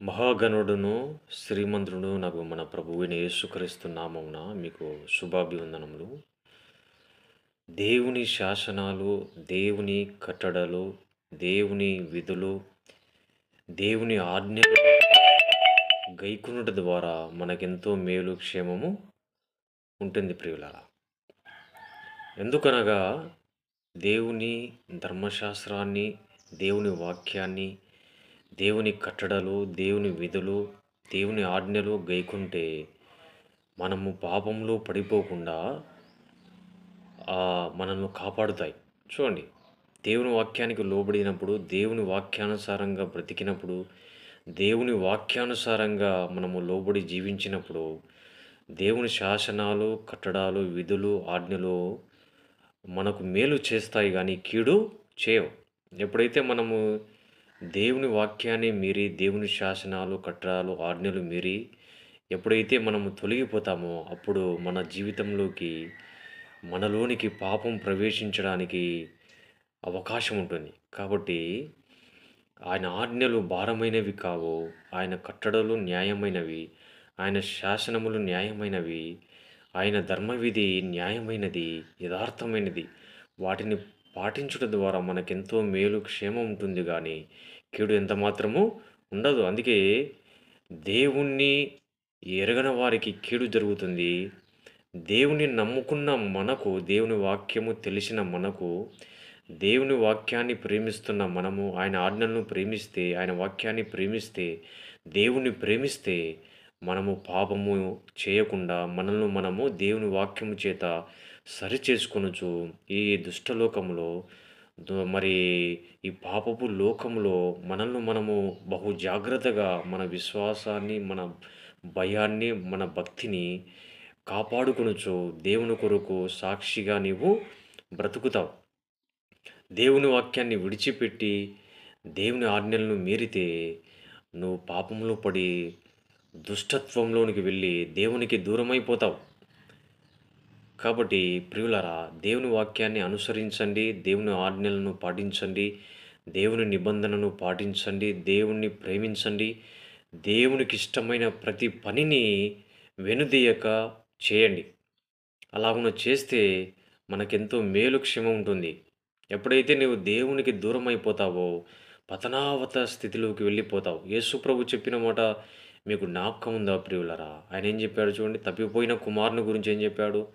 మహాగణుడును, శ్రీమంతుడును నాకు మన ప్రభువైన యేసుక్రీస్తు నామమున మీకు శుభాభివందనములు. దేవుని శాసనాలు, దేవుని కట్టడలు, దేవుని విధులు, దేవుని ఆజ్ఞలు గైకొనుట ద్వారా మనకెంతో మేలు, క్షేమము ఉంటుంది ప్రియులారా. ఎందుకనగా దేవుని ధర్మశాస్త్రాన్ని, దేవుని వాక్యాన్ని, దేవుని కట్టడలు, దేవుని విధులు, దేవుని ఆజ్ఞలు గైకుంటే మనము పాపంలో పడిపోకుండా మనల్ని కాపాడుతాయి. చూడండి, దేవుని వాక్యానికి లోబడినప్పుడు, దేవుని వాక్యానుసారంగా బ్రతికినప్పుడు, దేవుని వాక్యానుసారంగా మనము లోబడి జీవించినప్పుడు, దేవుని శాసనాలు, కట్టడాలు, విధులు, ఆజ్ఞలు మనకు మేలు చేస్తాయి గానీ కీడు చేయవు. ఎప్పుడైతే మనము దేవుని వాక్యాన్ని మీరి, దేవుని శాసనాలు, కట్టడాలు, ఆజ్ఞలు మీరి ఎప్పుడైతే మనము తొలగిపోతామో అప్పుడు మన జీవితంలోకి, మనలోనికి పాపం ప్రవేశించడానికి అవకాశం ఉంటుంది. కాబట్టి ఆయన ఆజ్ఞలు భారమైనవి కావు. ఆయన కట్టడలు న్యాయమైనవి. ఆయన శాసనములు న్యాయమైనవి. ఆయన ధర్మవిధి న్యాయమైనది, యథార్థమైనది. వాటిని పాటించుట ద్వారా మనకెంతో మేలు, క్షేమం ఉంటుంది గానీ కీడు ఎంత మాత్రము ఉండదు. అందుకే దేవుణ్ణి ఎరగని వారికి కీడు జరుగుతుంది. దేవుని నమ్ముకున్న మనకు, దేవుని వాక్యము తెలిసిన మనకు, దేవుని వాక్యాన్ని ప్రేమిస్తున్న మనము, ఆయన ఆజ్ఞలను ప్రేమిస్తే, ఆయన వాక్యాన్ని ప్రేమిస్తే, దేవుణ్ణి ప్రేమిస్తే, మనము పాపము చేయకుండా మనల్ని మనము దేవుని వాక్యము చేత సరిచేసుకొనుచు ఈ దుష్టలోకములో మరి ఈ పాపపు లోకములో మనల్ని మనము బహు జాగ్రత్తగా మన విశ్వాసాన్ని, మన భయాన్ని, మన భక్తిని కాపాడుకొనుచు దేవుని కొరకు సాక్షిగా నీవు బ్రతుకుతావు. దేవుని వాక్యాన్ని విడిచిపెట్టి దేవుని ఆజ్ఞలను మీరితే నువ్వు పాపంలో పడి దుష్టత్వంలోనికి వెళ్ళి దేవునికి దూరమైపోతావు. కాబట్టి ప్రియులారా, దేవుని వాక్యాన్ని అనుసరించండి, దేవుని ఆజ్ఞలను పాటించండి, దేవుని నిబంధనను పాటించండి, దేవుణ్ణి ప్రేమించండి. దేవునికి ఇష్టమైన ప్రతి పనిని వెనుదీయక చేయండి. అలాగున చేస్తే మనకెంతో మేలు, క్షేమం ఉంటుంది. ఎప్పుడైతే నీవు దేవునికి దూరం అయిపోతావో పతనావత స్థితిలోకి వెళ్ళిపోతావు. యేసు ప్రభు చెప్పిన మాట మీకు జ్ఞాపకం ఉందా ప్రియులరా? ఆయన ఏం చెప్పాడు చూడండి. తప్పిపోయిన కుమారుని గురించి ఏం చెప్పాడు?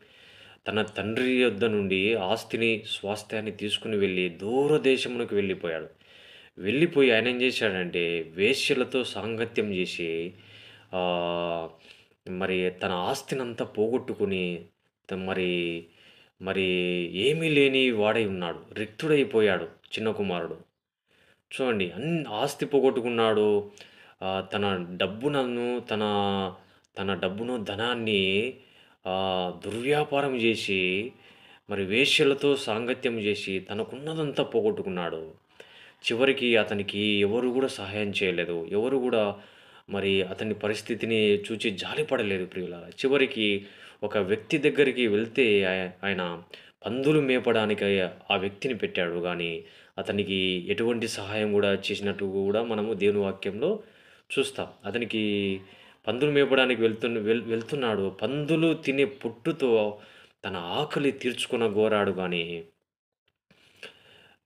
తన తండ్రి యొద్ద నుండి ఆస్తిని, స్వాస్థ్యాన్ని తీసుకుని వెళ్ళి దూరదేశమునకు వెళ్ళిపోయాడు. వెళ్ళిపోయి ఆయన ఏం చేశాడంటే వేశ్యలతో సాంగత్యం చేసి ఆహ్, మరి తన ఆస్తినంతా పోగొట్టుకొని మరి మరి ఏమీ లేని వాడై ఉన్నాడు. రిక్తుడైపోయాడు చిన్న కుమారుడు. చూడండి, ఆస్తి పోగొట్టుకున్నాడు. తన డబ్బునను తన తన డబ్బును, ధనాన్ని దుర్వ్యాపారం చేసి, మరి వేశ్యలతో సాంగత్యం చేసి తనకున్నదంతా పోగొట్టుకున్నాడు. చివరికి అతనికి ఎవరు గూడా సహాయం చేయలేదు. ఎవరు గూడా మరి అతని పరిస్థితిని చూచి జాలిపడలేదు ప్రియులారా. చివరికి ఒక వ్యక్తి దగ్గరికి వెళ్తే ఆయన పందులు మేపడానికి ఆ వ్యక్తిని పెట్టాడు గానీ, అతనికి ఎటువంటి సహాయం గూడా చేసినట్టు గూడా మనము దేవుని వాక్యంలో చూస్తాం. అతనికి పందులు మేపడానికి వెళ్తున్నాడు. పందులు తినే పొట్టుతో తన ఆకలి తీర్చుకొనగోరాడు గానీ,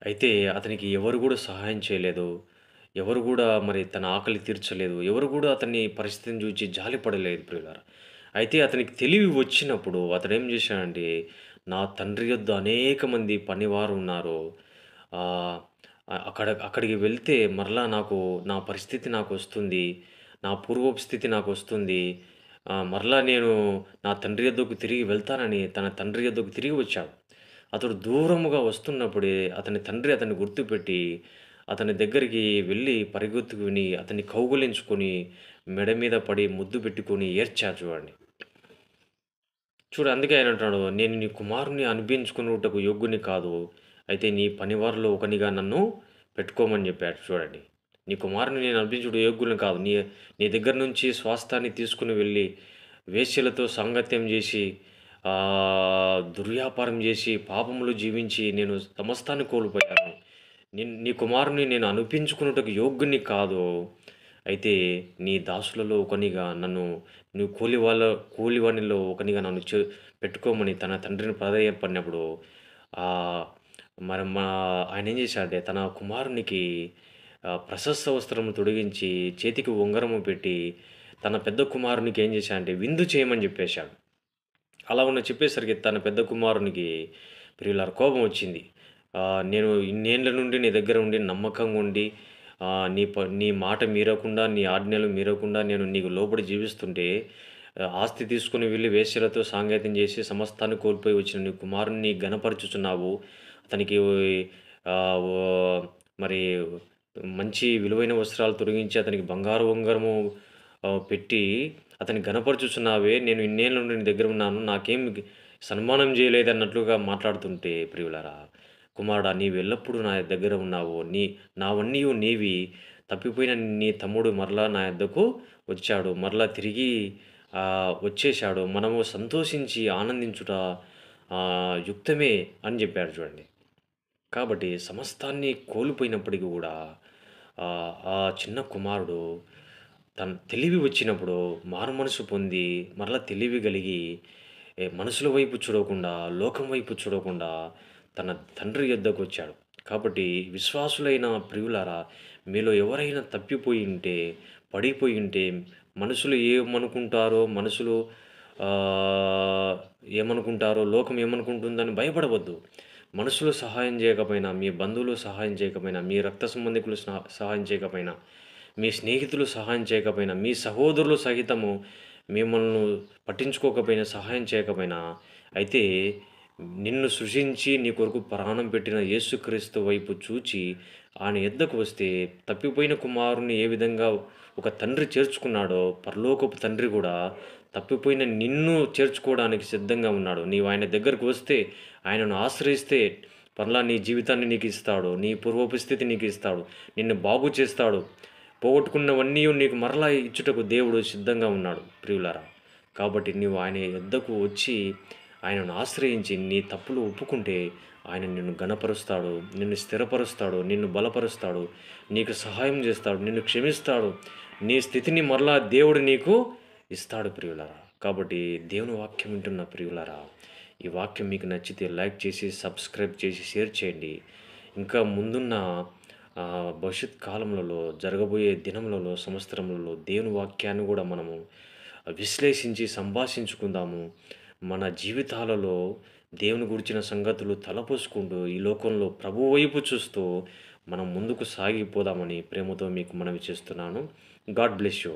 అయితే అతనికి ఎవరు గూడా సహాయం చేయలేదు. ఎవరు గూడా మరి తన ఆకలి తీర్చలేదు. ఎవరు గూడా అతని పరిస్థితిని చూచి జాలిపడలేదు ప్రియులారా. అయితే అతనికి తెలివి వచ్చినప్పుడు అతడేం చేశాడంటే, నా తండ్రి యొద్ద అనేక మంది పనివారు ఉన్నారు. ఆహ్, అక్కడికి వెళ్తే మరలా నా పరిస్థితి నాకొస్తుంది. నా పూర్వపు స్థితి నాకొస్తుంది. మరలా నేను నా తండ్రి యొద్దకు తిరిగి వెళ్తానని తన తండ్రి యొద్దకు తిరిగి వచ్చాడు. అతడు దూరముగా వస్తున్నప్పుడే అతని తండ్రి అతన్ని గుర్తుపెట్టి, అతని దగ్గరికి వెళ్ళి పరిగెత్తుకుని అతన్ని కౌగిలించుకొని, మెడ మీద పడి ముద్దు పెట్టుకొని ఏడ్చారు చూడండి. అందుకే ఆయన అంటున్నాడు, "నేను నీ కుమారుని అనిపించుకొనుటకు యోగ్యుని కాదు. అయితే నీ పనివారిలో ఒకనిగా నన్ను పెట్టుకోమని" చెప్పాడు చూడండి. "నీ కుమారుని నేను అనిపించుట యోగ్యుని కాదు. నీ నీ దగ్గర నుంచి స్వాస్థాన్ని తీసుకొని వెళ్ళి, వేశ్యలతో సాంగత్యం చేసి, దుర్వ్యాపారం చేసి, పాపములో జీవించి నేను సమస్తాన్ని కోల్పోయాను. నీ కుమారుని నేను అనిపించుకొనుటకు యోగ్యుని కాదు" అయితే నీ దాసులలో ఒకనిగా నన్ను నువ్వు కూలివానిలో ఒకనిగా నన్ను పెట్టుకోమని తన తండ్రిని ప్రాధేయపడినప్పుడు ఆహ్, మరి ఆయన ఏం చేశాడంటే తన కుమారునికి ప్రశస్త వస్త్రము తొడిగించి, చేతికి ఉంగరము పెట్టి, తన పెద్ద కుమారునికి ఏం చేశాడంటే విందు చేయమని చెప్పేశాడు. అలా చెప్పేసరికి తన పెద్ద కుమారునికి ప్రియులారా కోపం వచ్చింది. నేను ఇన్నేండ్ల నుండి నీ దగ్గర ఉండి నమ్మకంగా ఉండి నీ మాట మీరకుండా, నీ ఆజ్ఞలు మీరకుండా నేను నీకు లోబడి జీవిస్తుంటే ఆస్తి తీసుకొని వెళ్లి వేశ్యలతో సాంగత్యం చేసి సమస్తాన్ని కోల్పోయి వచ్చిన నీ కుమారుడిని ఘనపరచుచున్నావు. అతనికి ఆహ్, ఓ మరి మంచి విలువైన వస్త్రాలు తొడిగించి అతనికి బంగారు ఉంగరము పెట్టి అతన్ని ఘనపరచుచున్నావే. నేను ఇన్నేళ్ల నుండి నీ దగ్గర ఉన్నాను. నాకేం సన్మానం చేయలేదన్నట్లుగా మాట్లాడుతుంటే ప్రియులారా, కుమారుడా నీవెల్లప్పుడూ నా దగ్గర ఉన్నావు. నావన్నీయు నీవి. తప్పిపోయిన నీ తమ్ముడు మరలా నా యొద్దకు వచ్చాడు. మరలా తిరిగి వచ్చేశాడు. మనము సంతోషించి ఆనందించుట యుక్తమే అని చెప్పాడు చూడండి. కాబట్టి సమస్తాన్ని కోల్పోయినప్పటికి గూడా ఆ చిన్న కుమారుడు తన తెలివి వచ్చినప్పుడు మారుమనసు పొంది మరలా తెలివి కలిగి మనుషుల వైపు చూడకుండా, లోకం వైపు చూడకుండా తన తండ్రి యొద్దకొచ్చాడు. కాబట్టి విశ్వాసులైన ప్రియులారా, మీలో ఎవరైనా తప్పిపోయి ఉంటే, పడిపోయి ఉంటే, మనుషులు మనుషులు ఏమనుకుంటారో, లోకం ఏమనుకుంటుందని భయపడవద్దు. మనుషులు సహాయం చేయకపోయినా, మీ బంధువులు సహాయం చేయకపోయినా, మీ రక్త సంబంధికులు సహాయం చేయకపోయినా, మీ స్నేహితులు సహాయం చేయకపోయినా, మీ సహోదరులు సహితము మిమ్మల్ని పట్టించుకోకపోయినా, సహాయం చేయకపోయినా, అయితే నిన్ను సృజించి నీ కొరకు ప్రాణం పెట్టిన యేసుక్రీస్తు వైపు చూచి ఆయన యొద్దకు వస్తే తప్పిపోయిన కుమారుని ఏ విధంగా ఒక తండ్రి చేర్చుకున్నాడో పరలోకపు తండ్రి కూడా తప్పిపోయిన నిన్ను చేర్చుకోవడానికి సిద్ధంగా ఉన్నాడు. నీవు ఆయన దగ్గరకు వస్తే, ఆయనను ఆశ్రయిస్తే పర్లా నీ జీవితాన్ని నీకు ఇస్తాడు. నీ పూర్వపు స్థితి నీకు ఇస్తాడు. నిన్ను బాగు చేస్తాడు. పోగొట్టుకున్నవన్నీ నీకు మరలా ఇచ్చుటకు దేవుడు సిద్ధంగా ఉన్నాడు ప్రియులారా. కాబట్టి నీవు ఆయన యొద్దకు వచ్చి ఆయనను ఆశ్రయించి నీ తప్పులు ఒప్పుకుంటే ఆయన నిన్ను ఘనపరుస్తాడు, నిన్ను స్థిరపరుస్తాడు, నిన్ను బలపరుస్తాడు, నీకు సహాయం చేస్తాడు, నిన్ను క్షమిస్తాడు. నీ స్థితిని మరలా దేవుడు నీకు ఇస్తాడు ప్రియులారా. కాబట్టి దేవుని వాక్యం వింటున్న ప్రియులారా, ఈ వాక్యం మీకు నచ్చితే లైక్ చేసి, సబ్స్క్రైబ్ చేసి, షేర్ చేయండి. ఇంకా ముందున్న భవిష్యత్ కాలములలో జరగబోయే దినములలో, సంవత్సరములలో దేవుని వాక్యాన్ని కూడా మనము విశ్లేషించి సంభాషించుకుందాము. మన జీవితాలలో దేవుని గురించిన సంగతులు తలపోసుకుంటూ ఈ లోకంలో ప్రభువు వైపు చూస్తూ మనం ముందుకు సాగిపోదామని ప్రేమతో మీకు మనవి చేస్తున్నాను. God bless you.